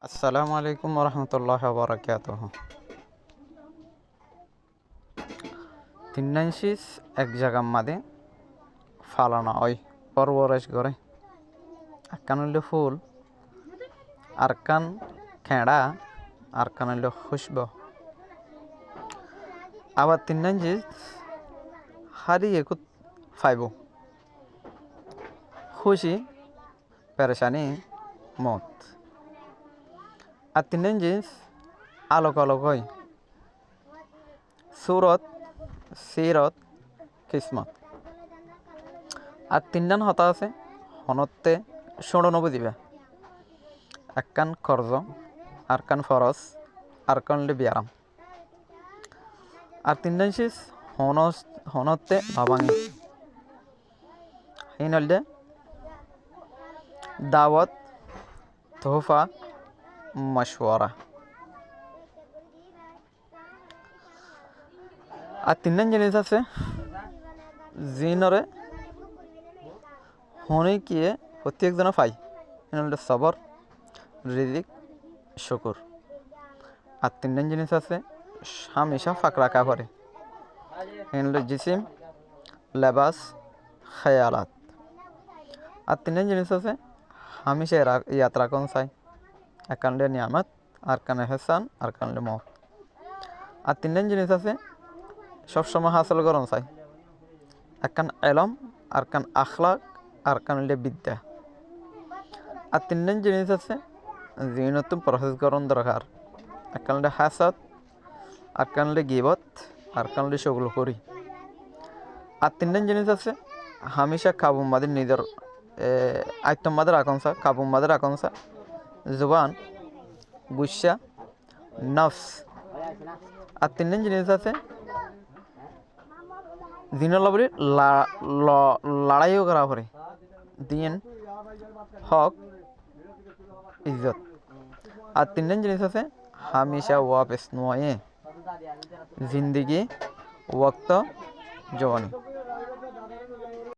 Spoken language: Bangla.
আসসালামু আলাইকুম রহমতুল্লাহ বারাকাতুহ। তিন্নাইশিস এক জায়গার মাদে ফালানো হয় পরবরেশ করে আকান হইল ফুল আরকান খেড়া আরকান হইল খুশব। আবার তিন্নাইশিস হারিয়ে কুত ফাইব খুশি পেরেশানি মত। আর তিন জিনিস আলোক আলোক হয় সুরত সিরত কিসমত। আর তিনজন হতা আছে হনতে ষোড়ন বুঝিবে একখান কর্জ আরকান ফরস আরকান বিয়ারাম। আর তিনজন শেষ হনতে ভাবাঙি এই নলদে দাওয়াত তোহফা মশওয়ারা। আর তিনজন জিনিস আছে জিনরে হনে কিয়ে প্রত্যেকজন পাই এনলে সবর রিজিক শুকুর। আর তিনজন জিনিস আছে হামেশা ফাঁক রাখা করে এনলে জিসিম লেবাস খেয়ালাত। আর তিনজন জিনিস আছে হামেশা ইয়াত্রা কোন চাই একানলে নিয়ামত আর কানে হেসান আর কানলে মত। আর তিনজন জিনিস আছে সবসময় হাসল করন চাই একান এলম আর কান আখলাক আর কানলে বিদ্যা। আর তিনজন জিনিস আছে জিনতুম প্রসেস করন দরকার একানলে হাসাদ আর কানলে গিবত আর কানলে সগুলো করি। আর তিনজন জিনিস আছে হামেশা কাবু মাদের নিজের আইতম মাদের আকাঙ্ক্ষা কাবু মাদের আকাঙ্ক্ষা জুবান গুসা নফস। আর তিনজন জিনিস আছে দিনলাবরি লড়াইও করা করে দিন হক ইজ্জত। আর তিনজন জিনিস আছে হামেশা ওয়াপস নয় জিন্দগি ওয়াক্ত জওয়ানি।